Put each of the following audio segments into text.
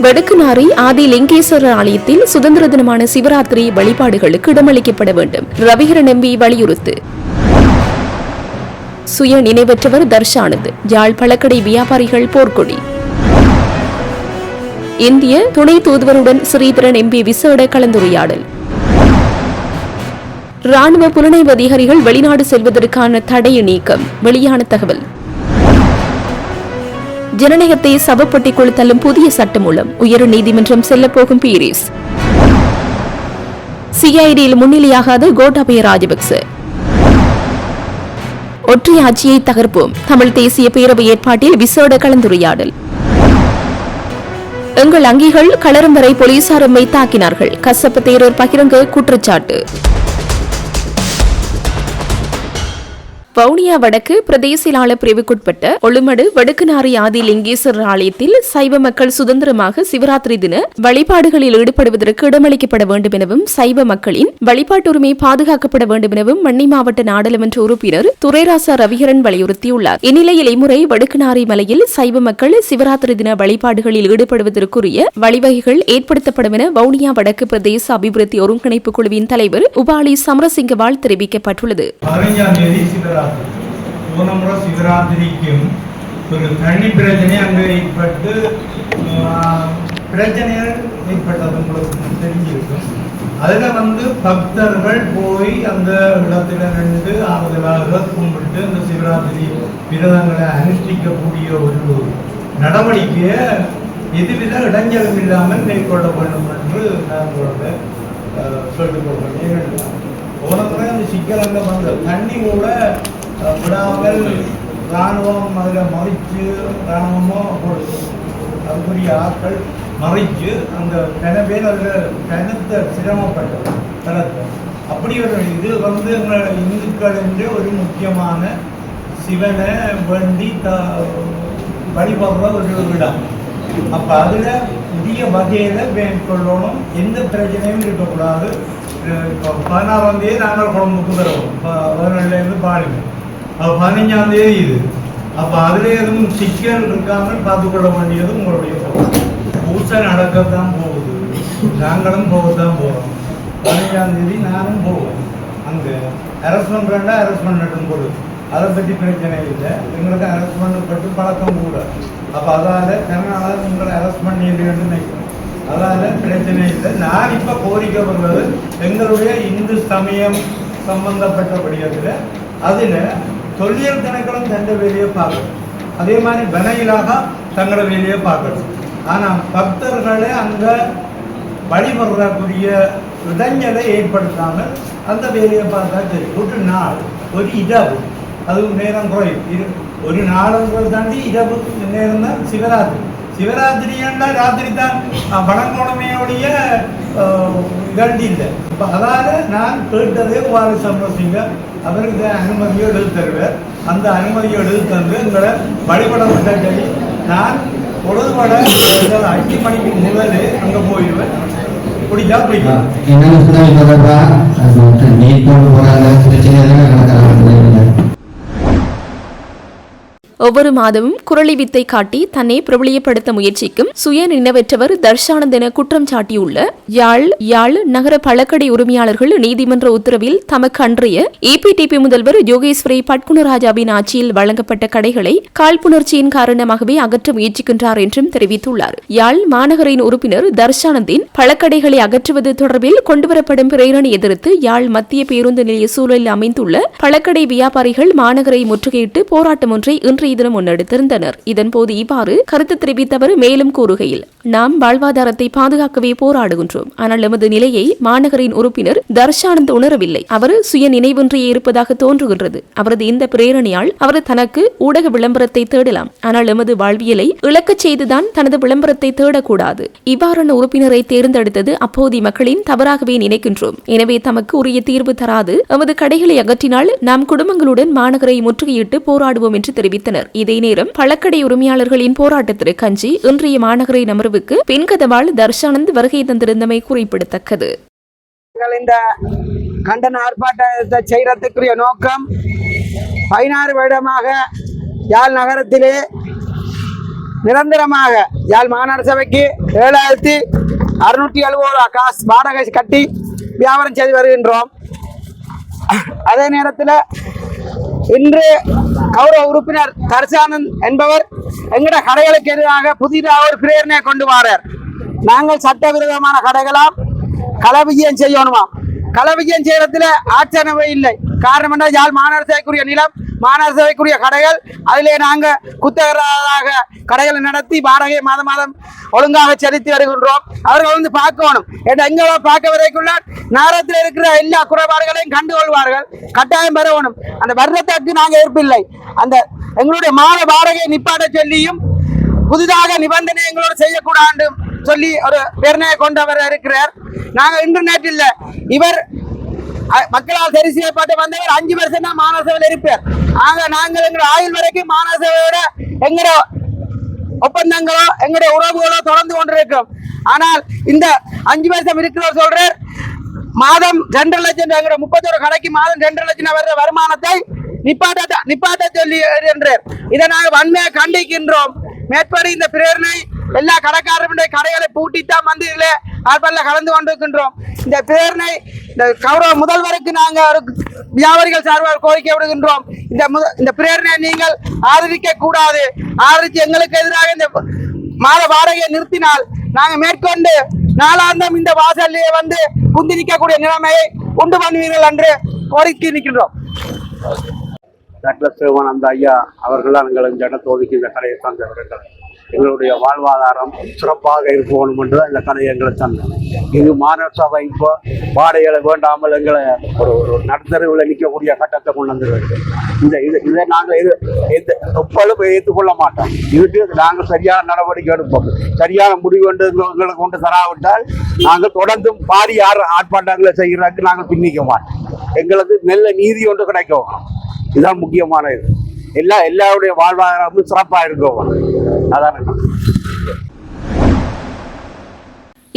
வடக்குநாரி ஆதி லிங்கேஸ்வரர் ஆலயத்தில் சுதந்திர தினமான சிவராத்திரி வழிபாடுகளுக்கு இடமளிக்கப்பட வேண்டும். ரவிகரன் எம்பி வலியுறுத்து. சுய நினைவற்றவர் தர்ஷானந்த். யாழ் பழக்கடை வியாபாரிகள் போர்க்கொடி. இந்திய துணை தூதுவருடன் ஸ்ரீதரன் எம்பி விசேட கலந்துரையாடல். ராணுவ புலனாய்வு அதிகாரிகள் வெளிநாடு செல்வதற்கான தடை நீக்கம். வெளியான தகவல். ஜனநாயகத்தை சவப்பட்டிக்குள் தள்ளும் புதிய சட்டமூலம். உயர் நீதிமன்றம் செல்லப்போகும் பீரிஸ். சிஐடியில் முன்னிலையாகாத கோட்டாபய ராஜபக்ச. ஒற்றை ஆட்சியை தகர்ப்போம். தமிழ் தேசிய பேரவை ஏற்பாட்டில் விசேட கலந்துரையாடல். எங்கள் அங்கிகள் களரும் வரை போலீசார் எம்மை தாக்கினார்கள். கசப்பு தேரர் பகிரங்க குற்றச்சாட்டு. வவுனியா வடக்கு பிரதேச செயலாளர் பிரிவுக்குட்பட்ட ஒழுமடு வடக்குநாரி ஆதி லிங்கேஸ்வரர் ஆலயத்தில் சைவ மக்கள் சுதந்திரமாக சிவராத்திரி தின வழிபாடுகளில் ஈடுபடுவதற்கு இடமளிக்கப்பட வேண்டும் எனவும் சைவ மக்களின் வழிபாட்டுரிமை பாதுகாக்கப்பட வேண்டும் எனவும் மண்ணி மாவட்ட நாடாளுமன்ற உறுப்பினர் துரைராசா ரவிகரன் வலியுறுத்தியுள்ளார். இந்நிலையில் இம்முறை வடக்குநாரி மலையில் சைவ மக்கள் சிவராத்திரி தின வழிபாடுகளில் ஈடுபடுவதற்குரிய வழிவகைகள் ஏற்படுத்தப்படும் என வவுனியா வடக்கு பிரதேச அபிவிருத்தி ஒருங்கிணைப்பு குழுவின் தலைவர் உபாலி சமரசிங்கவால் தெரிவிக்கப்பட்டுள்ளது. போனமுறை சிவராத்திரிக்கும் ஒரு தண்ணி பிரச்சனை அங்கே ஏற்பட்டு பிரச்சனைகள் ஏற்பட்டது உங்களுக்கு தெரிஞ்சிருக்கும். அதில் பக்தர்கள் போய் அந்த இடத்துல நின்று ஆறுதலாக கும்பிட்டு அந்த சிவராத்திரி விரதங்களை அனுஷ்டிக்கக்கூடிய ஒரு நடவடிக்கையை எதுவித இடைஞ்சலும் இல்லாமல் மேற்கொள்ள வேண்டும் என்று நாங்களோட கேட்டுக்கொள்கிறேன். போனமுறை அந்த சிக்கலங்கள் வந்த தண்ணி கூட விடாமல் இராணுவம் அதில் மறித்து இராணுவமோ அதுக்குரிய ஆட்கள் மறித்து அந்த பேர் அதில் கனத்த சிரமப்பட்டது தளத்தை. அப்படி ஒரு இது எங்கள் இந்துக்கள் என்று ஒரு முக்கியமான சிவனை வேண்டி வழிபடுற ஒரு இடம். அப்போ அதில் புதிய வகையில் மேற்கொள்ளணும். எந்த பிரச்சனையும் இருக்கக்கூடாது. 16ஆம் தேதி நாங்கள் குழம்புக்கு தருவோம். 17லேருந்து பாருங்க. 15ஆம் தேதி இது. அப்போ அதில் எதுவும் சிக்கல் இருக்காமல் பார்த்துக்கொள்ள வேண்டியது உங்களுடைய பூசை நடக்கத்தான் போகுது. நாங்களும் போகத்தான் போகிறோம். 15ஆம் தேதி நானும் போவோம். அங்கே அரெஸ்ட் பண்ணுறேன்டா அரெஸ்ட் பண்ணட்டும் போடு. அதை பற்றி பிரச்சனை இல்லை. எங்களுக்கு அரெஸ்ட் பண்ணப்பட்டு பழக்கம் கூட. அப்போ அதால் கர்நாடகா உங்களை அரெஸ்ட் பண்ணிடுன்னு நினைக்கிறோம். அதால் பிரச்சனை இல்லை. நான் இப்போ கோரிக்கை வருவது எங்களுடைய இந்து சமயம் சம்பந்தப்பட்டபடியத்தில் அதில் தொல்லியல் திணைக்களம் தந்த வேலையை பார்க்கணும். அதே மாதிரி வனையிலாக தங்களோட வேலையை பார்க்கணும். ஆனால் பக்தர்களை அங்கே வழிபடுறக்கூடிய இடைஞ்சலை ஏற்படுத்தாமல் அந்த வேலையை பார்த்தா தெரியும். ஒரு நாள் ஒரு இரவு அதுவும் நேரம் குறையும். ஒரு நாளுங்கிறத தாண்டி இரவு நேரம் தான் சிவராத்திரி. சிவராத்திரி என்றால் ராத்திரி தான் வடங்கோணமையோடைய கண்டி இல்லை. இப்போ அதால் நான் கேட்டதே உபாலி சமரசிங்க அவருக்கு அனுமதியை எழுதி தருவேன். அந்த அனுமதியை எழுதி தந்து எங்களை வழிபடப்பட்ட சொல்லி நான் பொழுதுபட 5 மணிக்கு முதலே அங்கே போயிடுவேன். பிடிச்சா பிடிக்கும். ஒவ்வொரு மாதமும் குரலி வித்தை காட்டி தன்னை பிரபலியப்படுத்த முயற்சிக்கும் சுய நினைவற்றவர் தர்ஷானந்த் என குற்றம் சாட்டியுள்ள யாழ் நகர பழக்கடை உரிமையாளர்கள் நீதிமன்ற உத்தரவில் தமக்கு அன்றைய ஏபிடிபி முதல்வர் யோகேஸ்வரி பட்குணராஜாவின் ஆட்சியில் வழங்கப்பட்ட கடைகளை காழ்ப்புணர்ச்சியின் காரணமாகவே அகற்ற முயற்சிக்கின்றார் என்றும் தெரிவித்துள்ளார். யாழ் மாநகரின் உறுப்பினர் தர்ஷானந்தின் பழக்கடைகளை அகற்றுவது தொடர்பில் கொண்டுவரப்படும் பிரேரணை எதிர்த்து யாழ் மத்திய பேருந்து நிலைய சூழலில் அமைந்துள்ள பழக்கடை வியாபாரிகள் மாநகரை முற்றுகையிட்டு போராட்டம் ஒன்றை இன்றைய தினம் முன்னெடுத்திருந்தனர். இதன்போது இவ்வாறு கருத்து தெரிவித்தவர் மேலும் கூறுகையில், நாம் வாழ்வாதாரத்தை பாதுகாக்கவே போராடுகின்றோம். ஆனால் எமது நிலையை மாநகரின் உறுப்பினர் தர்ஷானந்த் உணரவில்லை. அவர் சுய நினைவொன்றியே இருப்பதாக தோன்றுகின்றது. அவரது இந்த பிரேரணையால் அவர் தனக்கு ஊடக விளம்பரத்தை தேடலாம். ஆனால் எமது வாழ்வியலை இழக்கச் செய்துதான் தனது விளம்பரத்தை தேடக்கூடாது. இவ்வாறான உறுப்பினரை தேர்ந்தெடுத்தது அப்போதைய மக்களின் தவறாகவே நினைக்கின்றோம். எனவே தமக்கு உரிய தீர்வு தராது எமது கடைகளை அகற்றினால் நாம் குடும்பங்களுடன் மாநகரை முற்றுகையிட்டு போராடுவோம் என்று தெரிவித்தனர். இதே நேரம் பழக்கடை உரிமையாளர்களின் போராட்டத்திற்கு அஞ்சி இன்றைய மாநகரின் அமர்வுக்கு பின்கதவால் தர்ஷானந்த் வருகை தந்திருந்தமை குறிப்பிடத்தக்கது. இந்த கண்டன ஆர்ப்பாட்டத்தை செய்யறதுக்குரிய நோக்கம் 16 வருடமாக யாழ் நகரத்திலே நிரந்தரமாக யாழ் மாநகர சபைக்கு 7,670 காசு வாடகை கட்டி வியாபாரம் செய்து வருகின்றோம். அதே நேரத்தில் இன்று கௌரவ உறுப்பினர் தர்சானந்த் என்பவர் எங்கட கடைகளுக்கு எதிராக புதிதாக ஒரு பிரேரணை கொண்டு வரார். நாங்கள் சட்டவிரோதமான கடைகளாம் களவிஜயம் செய்யணுமா? களவிஜயம் செய்யறதுல ஆட்சேபனை இல்லை. காரணம் என்ன? யாழ் மாநகர சபைக்குரிய நிலம், மாநகர சபைக்குரிய கடைகள், அதிலே நாங்கள் குத்தகராக கடைகளை நடத்தி வாடகை மாதம் மாதம் ஒழுங்காக செலுத்தி வருகின்றோம். அவர்கள் வந்து பார்க்கணும். எங்களை பார்க்க வரைக்குள்ள நகரத்தில் இருக்கிற எல்லா குறைபாடுகளையும் கண்டுகொள்வார்கள். கட்டாயம் பெறணும். அந்த வருடத்திற்கு நாங்கள் ஏற்பில்லை. அந்த எங்களுடைய மாத வாடகை நிப்பாட்ட சொல்லியும் புதிதாக நிபந்தனை எங்களோடு செய்யக்கூடாது சொல்லி ஒரு பேரணையை கொண்டவர் இருக்கிறார். நாங்கள் இன்டர்நெட் இல்லை. இவர் மக்களால் சரி செய்யப்பட்டு வந்தவர் 5 வருஷம் தான் மாநகர சபையில் இருப்பார். ஆக நாங்கள் எங்களுடைய ஆயுள் வரைக்கும் மாநகர சபையோட எங்களுடைய ஒப்பந்தங்களோ எங்களுடைய உறவுகளோ தொடர்ந்து கொண்டிருக்கிறோம். ஆனால் இந்த 5 வருஷம் இருக்கிறவர் சொல்றார் மாதம் 2.5 லட்சம், எங்களுடைய 31 கடைக்கு மாதம் 2.5 லட்சம் வர்ற வருமானத்தை நிப்பாட்ட சொல்லி என்றார். இதை நாங்கள் வன்மையை கண்டிக்கின்றோம். மேற்படி இந்த பிரேரணை எல்லா கடைக்காரருடைய கடைகளை பூட்டித்தான் வந்து ஆர்ப்பாட்டில் கலந்து கொண்டிருக்கின்றோம். இந்த பிரேரணை இந்த கௌரவ முதல்வருக்கு நாங்கள் வியாபாரிகள் சார்பாக கோரிக்கை விடுகின்றோம். இந்த பிரேரணை நீங்கள் ஆதரிக்க கூடாது. ஆதரித்து எங்களுக்கு எதிராக இந்த மாத வாடகையை நிறுத்தினால் நாங்கள் மேற்கொண்டு நாளாந்தம் இந்த வாசலிலே வந்து குந்தி நிற்கக்கூடிய நிலைமையை உண்டு பண்ணுவீர்கள் என்று கோரிக்கை நிற்கின்றோம். டாக்டர் சிவானந்த ஐயா அவர்களால் எங்களுக்கு இடத்தை ஒதுக்கி இந்த கடையை தந்தவர்கள். எங்களுடைய வாழ்வாதாரம் சிறப்பாக இருக்கணும் என்று தான் இந்த கடையை எங்களை தந்தேன். இது மாநகர சபை இப்போ வாடகைகளை வேண்டாமல் எங்களை ஒரு நடுத்தருவில் நிற்கக்கூடிய கட்டத்தை கொண்டு வந்துருக்கு. இதை நாங்கள் எப்பொழுதும் ஏற்றுக்கொள்ள மாட்டோம். இதுக்கு நாங்கள் சரியான நடவடிக்கை எடுப்போம். சரியான முடிவு எங்களுக்கு கொண்டு தராவிட்டால் நாங்கள் தொடர்ந்து பாரி ஆர்ப்பாட்டங்களை செய்கிறதுக்கு நாங்கள் பின்னிக்க மாட்டோம். எங்களுக்கு நல்ல நீதி ஒன்று கிடைக்கும். இதுதான் முக்கியமான இது. எல்லாருடைய வாழ்வாதாரமும் சிறப்பாக இருக்கும். அதான்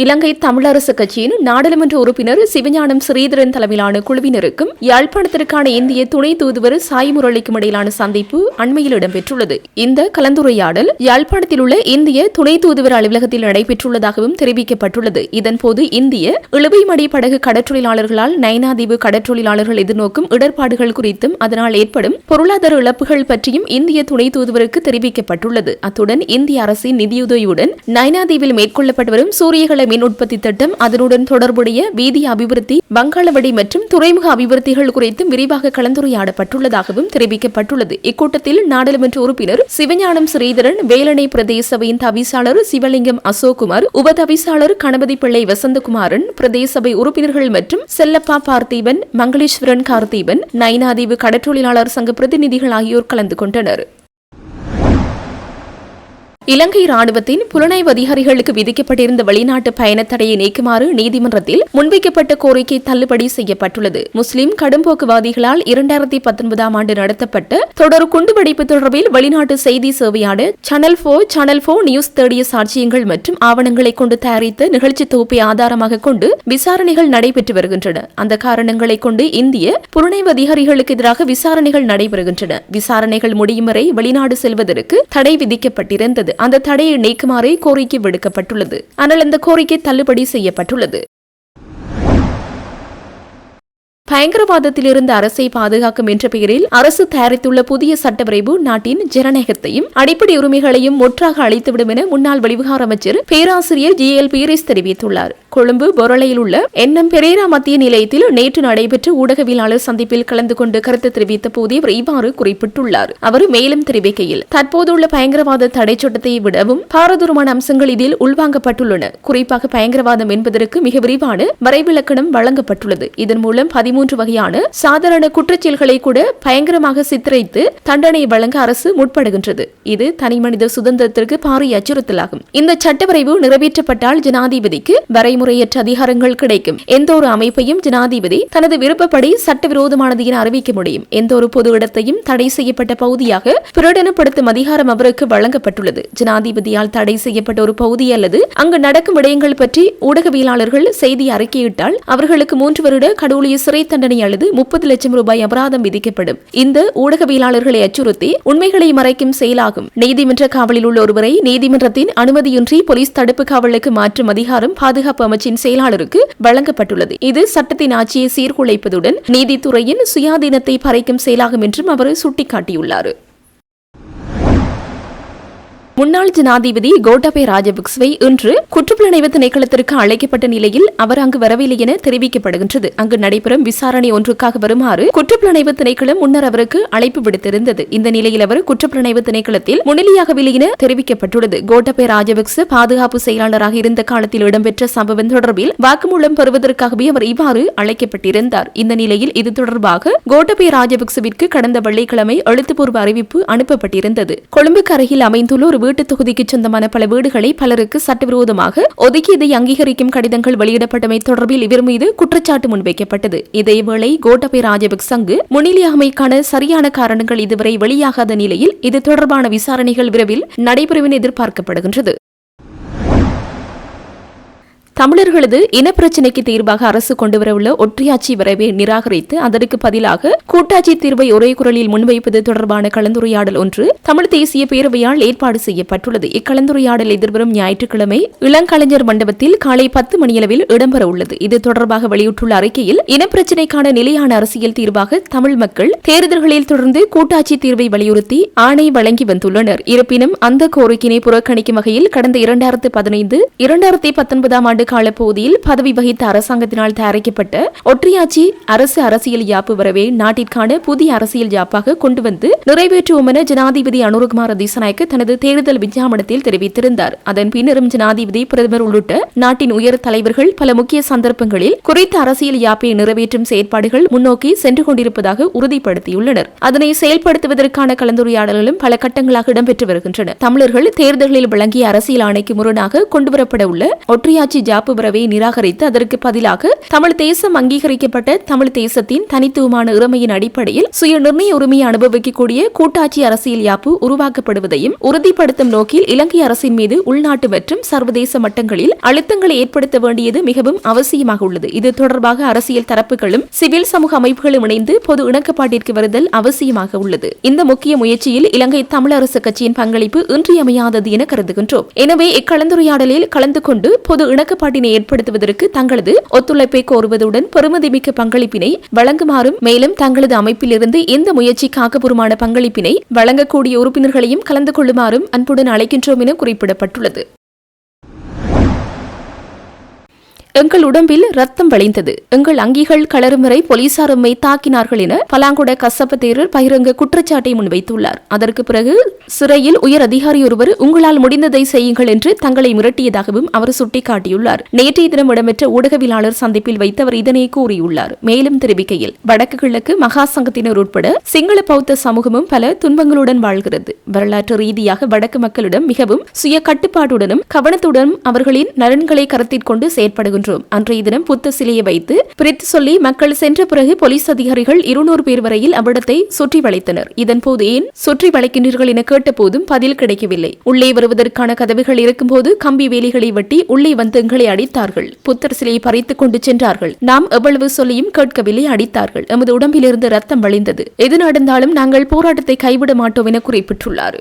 இலங்கை தமிழரசு கட்சியின் நாடாளுமன்ற உறுப்பினர் சிவஞானம் ஸ்ரீதரன் தலைமையிலான குழுவினருக்கும் யாழ்ப்பாணத்திற்கான இந்திய துணை தூதுவர் சாய் முரளிக்கும் இடையிலான சந்திப்பு அண்மையில் இடம்பெற்றுள்ளது. இந்த கலந்துரையாடல் யாழ்ப்பாணத்தில் உள்ள இந்திய துணை தூதுவர் அலுவலகத்தில் நடைபெற்றுள்ளதாகவும் தெரிவிக்கப்பட்டுள்ளது. இதன்போது இந்திய இழுவைமடி படகு கடற்றொழிலாளர்களால் நயனாதீவு கடற்றொழிலாளர்கள் எதிர்நோக்கும் இடர்பாடுகள் குறித்தும் அதனால் ஏற்படும் பொருளாதார இழப்புகள் பற்றியும் இந்திய துணை தூதுவருக்கு தெரிவிக்கப்பட்டுள்ளது. அத்துடன் இந்திய அரசின் நிதியுதவியுடன் நயனாதீவில் மேற்கொள்ளப்பட்டு வரும் சூரியகள மின் உற்பத்தி திட்டம், அதனுடன் தொடர்புடைய வீதி அபிவிருத்தி, வங்காளவடி மற்றும் துறைமுக அபிவிருத்திகள் குறித்தும் விரிவாக கலந்துரையாடப்பட்டுள்ளதாகவும் தெரிவிக்கப்பட்டுள்ளது. இக்கூட்டத்தில் நாடாளுமன்ற உறுப்பினர் சிவஞானம் ஸ்ரீதரன், வேலணை பிரதேச சபையின் தவிசாளர் சிவலிங்கம் அசோக்குமார், உபதவிசாளர் கணபதி பிள்ளை வசந்தகுமாரன், பிரதேச சபை உறுப்பினர்கள் மற்றும் செல்லப்பா பார்த்திபன், மங்களேஸ்வரன் கார்த்திபன், நயனாதீவு கடற்றொழிலாளர் சங்க பிரதிநிதிகள் ஆகியோர் கலந்து கொண்டனர். இலங்கை ராணுவத்தின் புலனாய்வு அதிகாரிகளுக்கு விதிக்கப்பட்டிருந்த வெளிநாட்டு பயணத் தடையை நீக்குமாறு நீதிமன்றத்தில் முன்வைக்கப்பட்ட கோரிக்கை தள்ளுபடி செய்யப்பட்டுள்ளது. முஸ்லிம் கடும்போக்குவாதிகளால் 2019 ஆண்டு நடத்தப்பட்ட தொடர் குண்டுவெடிப்பு தொடர்பில் வெளிநாட்டு செய்தி சேவையான சேனல் 4 நியூஸ் தேடிய சாட்சியங்கள் மற்றும் ஆவணங்களை கொண்டு தயாரித்த நிகழ்ச்சி தொகுப்பை ஆதாரமாக கொண்டு விசாரணைகள் நடைபெற்று வருகின்றன. அந்த காரணங்களை கொண்டு இந்திய புலனாய்வு அதிகாரிகளுக்கு எதிராக விசாரணைகள் நடைபெறுகின்றன. விசாரணைகள் முடியும் வரை வெளிநாடு செல்வதற்கு தடை விதிக்கப்பட்டிருந்தது. அந்த தடையை நீக்குமாறு கோரிக்கை விடுக்கப்பட்டுள்ளது. ஆனால் அந்த கோரிக்கை தள்ளுபடி செய்யப்பட்டுள்ளது. பயங்கரவாதத்திலிருந்து அரசை பாதுகாக்கும் என்ற பெயரில் அரசு தயாரித்துள்ள புதிய சட்டவரைவு நாட்டின் ஜனநாயகத்தையும் அடிப்படை உரிமைகளையும் முற்றாக அளித்துவிடும் என முன்னாள் வெளிவிவகார அமைச்சர் பேராசிரியர் GL பீரிஸ் தெரிவித்துள்ளார். கொழும்பு பொரளையில் உள்ள என்எம் பெரேரா மத்திய நிலையத்தில் நேற்று நடைபெற்ற ஊடகவியலாளர் சந்திப்பில் கலந்து கொண்டு கருத்து தெரிவித்த போதே அவர் இவ்வாறு குறிப்பிட்டுள்ளார். அவர் மேலும் தெரிவிக்கையில், தற்போதுள்ள பயங்கரவாத தடை சட்டத்தை விடவும் பாரதூரமான அம்சங்கள் இதில் உள்வாங்கப்பட்டுள்ளன. குறிப்பாக பயங்கரவாதம் என்பதற்கு மிக விரிவான வரைவிலக்கணம் வழங்கப்பட்டுள்ளது. இதன் மூலம் 13 வகையான சாதாரண குற்றச்செயல்களை கூட பயங்கரமாக சித்தரித்து தண்டனை வழங்க அரசு முற்படுகின்றது. இது தனிமனித சுதந்திரத்திற்கு பாரிய அச்சுறுத்தலாகும். இந்த சட்டவரைவு நிறைவேற்றப்பட்டால் ஜனாதிபதிக்கு வரைமுறையற்ற அதிகாரங்கள் கிடைக்கும். எந்த ஒரு அமைப்பையும் ஜனாதிபதி தனது விருப்பப்படி சட்டவிரோதமானது என அறிவிக்க முடியும். எந்த ஒரு பொது இடத்தையும் தடை செய்யப்பட்ட பகுதியாக பிரகடனப்படுத்தும் அதிகாரம் அவருக்கு வழங்கப்பட்டுள்ளது. ஜனாதிபதியால் தடை செய்யப்பட்ட ஒரு பகுதி அல்லது அங்கு நடக்கும் விடயங்கள் பற்றி ஊடகவியலாளர்கள் செய்தி அறிக்கையிட்டால் அவர்களுக்கு 3 வருட கடூழிய சிறை தண்டனை அல்லது 30 லட்சம் ரூபாய் அபராதம் விதிக்கப்படும். இந்த ஊடகவியலாளர்களை அச்சுறுத்தி உண்மைகளை மறைக்கும் செயலாகும். நீதிமன்ற காவலில் உள்ள ஒருவரை நீதிமன்றத்தின் அனுமதியின்றி போலீஸ் தடுப்பு காவலுக்கு மாற்றும் அதிகாரம் பாதுகாப்பு அமைச்சின் செயலாளருக்கு வழங்கப்பட்டுள்ளது. இது சட்டத்தின் ஆட்சியை சீர்குலைப்பதுடன் நீதித்துறையின் சுயாதீனத்தை பறிக்கும் செயலாகும் என்றும் அவர் சுட்டிக்காட்டியுள்ளார். முன்னாள் ஜனாதிபதி கோட்டாபய ராஜபக்சவை இன்று குற்றப்புலனாய்வு திணைக்களத்திற்கு அழைக்கப்பட்ட நிலையில் அவர் அங்கு வரவில்லை என தெரிவிக்கப்படுகின்றது. அங்கு நடைபெறும் விசாரணை ஒன்றுக்காக வருமாறு குற்றப்புலனாய்வு திணைக்களம் முன்னர் அவருக்கு அழைப்பு விடுத்திருந்தது. இந்த நிலையில் அவர் குற்றப்புலனாய்வு திணைக்களத்தில் முன்னிலையாகவில்லை என தெரிவிக்கப்பட்டுள்ளது. கோட்டாபய ராஜபக்ச பாதுகாப்பு செயலாளராக இருந்த காலத்தில் இடம்பெற்ற சம்பவம் தொடர்பில் வாக்குமூலம் பெறுவதற்காகவே அவர் இவ்வாறு அழைக்கப்பட்டிருந்தார். இந்த நிலையில் இது தொடர்பாக கோட்டாபய ராஜபக்சவிற்கு கடந்த வெள்ளிக்கிழமை எழுத்துப்பூர்வ அறிவிப்பு அனுப்பப்பட்டிருந்தது. கொழும்புக்கு அருகில் அமைந்துள்ள ஒரு வீட்டு தொகுதிக்கு சொந்தமான பல வீடுகளை பலருக்கு சட்டவிரோதமாக ஒதுக்கியதை அங்கீகரிக்கும் கடிதங்கள் வெளியிடப்பட்டமை தொடர்பில் இவர் மீது குற்றச்சாட்டு முன்வைக்கப்பட்டது. இதேவேளை கோட்டாபய ராஜபக்ச அங்கு முன்னிலையாமைக்கான சரியான காரணங்கள் இதுவரை வெளியாகாத நிலையில் இது தொடர்பான விசாரணைகள் விரைவில் நடைபெறும் என எதிர்பார்க்கப்படுகின்றது. தமிழர்களது இனப்பிரச்சினைக்கு தீர்வாக அரசு கொண்டுவரவுள்ள ஒற்றையாட்சி வரைவை நிராகரித்து அதற்கு பதிலாக கூட்டாட்சி தீர்வை ஒரே குரலில் முன்வைப்பது தொடர்பான கலந்துரையாடல் ஒன்று தமிழ் தேசிய பேரவையால் ஏற்பாடு செய்யப்பட்டுள்ளது. இக்கலந்துரையாடல் எதிர்வரும் ஞாயிற்றுக்கிழமை இளங்கலைஞர் மண்டபத்தில் காலை 10 மணியளவில் இடம்பெற உள்ளது. இது தொடர்பாக வெளியிட்டுள்ள அறிக்கையில் இனப்பிரச்சினைக்கான நிலையான அரசியல் தீர்வாக தமிழ் மக்கள் தேர்தல்களில் தொடர்ந்து கூட்டாட்சி தீர்வை வலியுறுத்தி ஆணை வழங்கி வந்துள்ளனர். இருப்பினும் அந்த கோரிக்கையை புறக்கணிக்கும் வகையில் கடந்த 2015-2019 ஆண்டு காலப்பகுதியில் பதவி வகித்த அரசாங்கத்தினால் தயாரிக்கப்பட்ட ஒற்றையாட்சி அரசு அரசியல் யாப்பு வரவே நாட்டிற்கான புதிய அரசியல் யாப்பாக கொண்டு வந்து நிறைவேற்றுவோம் என ஜனாதிபதி அனுரகுமார திசாநாயக்க தனது தேர்தல் விஞ்ஞாபனத்தில் தெரிவித்திருந்தார். அதன் பின்னரும் ஜனாதிபதி, பிரதமர் உள்ளிட்ட நாட்டின் உயர் தலைவர்கள் பல முக்கிய சந்தர்ப்பங்களில் குறித்த அரசியல் யாப்பை நிறைவேற்றும் செயற்பாடுகள் முன்னோக்கி சென்று கொண்டிருப்பதாக உறுதிப்படுத்தியுள்ளனர். அதனை செயல்படுத்துவதற்கான கலந்துரையாடல்களும் பல கட்டங்களாக இடம்பெற்று வருகின்றன. தமிழர்கள் தேர்தல்களில் வழங்கிய அரசியல் ஆணைக்கு முரணாக கொண்டுவரப்பட உள்ள ஒற்றையாட்சி வரவை நிராகரித்து அதற்கு பதிலாக தமிழ் தேசம் அங்கீகரிக்கப்பட்ட தமிழ் தேசத்தின் தனித்துவமான இறமையின் அடிப்படையில் சுய நிர்ணய உரிமையை அனுபவிக்கக்கூடிய கூட்டாட்சி அரசியல் யாப்பு உருவாக்கப்படுவதையும் உறுதிப்படுத்தும் நோக்கில் இலங்கை அரசின் மீது உள்நாட்டு மற்றும் சர்வதேச மட்டங்களில் அழுத்தங்களை ஏற்படுத்த வேண்டியது மிகவும் அவசியமாக உள்ளது. இது தொடர்பாக அரசியல் தரப்புகளும் சிவில் சமூக அமைப்புகளும் இணைந்து பொது இணக்கப்பாட்டிற்கு வருதல் அவசியமாக உள்ளது. இந்த முக்கிய முயற்சியில் இலங்கை தமிழரசு கட்சியின் பங்களிப்பு இன்றியமையாதது என கருதுகின்றோம். எனவே இக்கலந்துரையாடலில் கலந்து கொண்டு பொது இணக்கப்பாட்டினை ஏற்படுத்துவதற்கு தங்களது ஒத்துழைப்பை கோருவதுடன் பெருமதிமிக்க பங்களிப்பினை வழங்குமாறும் மேலும் தங்களது அமைப்பிலிருந்து இந்த முயற்சிக்கு ஆக்கப்பூர்வமான பங்களிப்பினை வழங்கக்கூடிய உறுப்பினர்களையும் கலந்து கொள்ளுமாறும் அன்புடன் அழைக்கின்றோம் என குறிப்பிடப்பட்டுள்ளது. எங்கள் உடம்பில் ரத்தம் வழிந்தது, எங்கள் அங்கிகள் கலரும் வரை போலீசார் எம்மை தாக்கினார்கள் என பலாங்குட கசப்ப தேரர் பகிரங்க குற்றச்சாட்டை முன்வைத்துள்ளார். அதற்கு பிறகு சிறையில் உயர் அதிகாரி ஒருவர் உங்களால் முடிந்ததை செய்யுங்கள் என்று தங்களை மிரட்டியதாகவும் அவர் சுட்டிக்காட்டியுள்ளார். நேற்றைய தினம் இடம்பெற்ற ஊடகவியலாளர் சந்திப்பில் வைத்து அவர் இதனை கூறியுள்ளார். மேலும் தெரிவிக்கையில், வடக்கு கிழக்கு மகா சங்கத்தினர் உட்பட சிங்கள பௌத்த சமூகமும் பல துன்பங்களுடன் வாழ்கிறது. வரலாற்று ரீதியாக வடக்கு மக்களிடம் மிகவும் சுய கட்டுப்பாட்டுடனும் கவனத்துடனும் அவர்களின் நலன்களை கருத்தில் கொண்டு செயற்படுகின்றனர். அன்றைய தினம் புத்த சிலையை வைத்து பிரித்து சொல்லி மக்கள் சென்ற பிறகு போலீஸ் அதிகாரிகள் 200 பேர் வரையில் அவ்விடத்தை சுற்றி வளைத்தனர். இதன்போது ஏன் சுற்றி வளைக்கின்றீர்கள் என கேட்ட போதும் பதில் கிடைக்கவில்லை. உள்ளே வருவதற்கான கதவுகள் இருக்கும்போது கம்பி வேலிகளை வெட்டி உள்ளே வந்து எங்களை அடித்தார்கள். புத்தர் சிலையை பறித்துக் கொண்டு சென்றார்கள். நாம் எவ்வளவு சொல்லியும் கேட்கவில்லை, அடித்தார்கள். எமது உடம்பிலிருந்து ரத்தம் வழிந்தது. எது நடந்தாலும் நாங்கள் போராட்டத்தை கைவிட மாட்டோம் என குறிப்பிட்டுள்ளார்.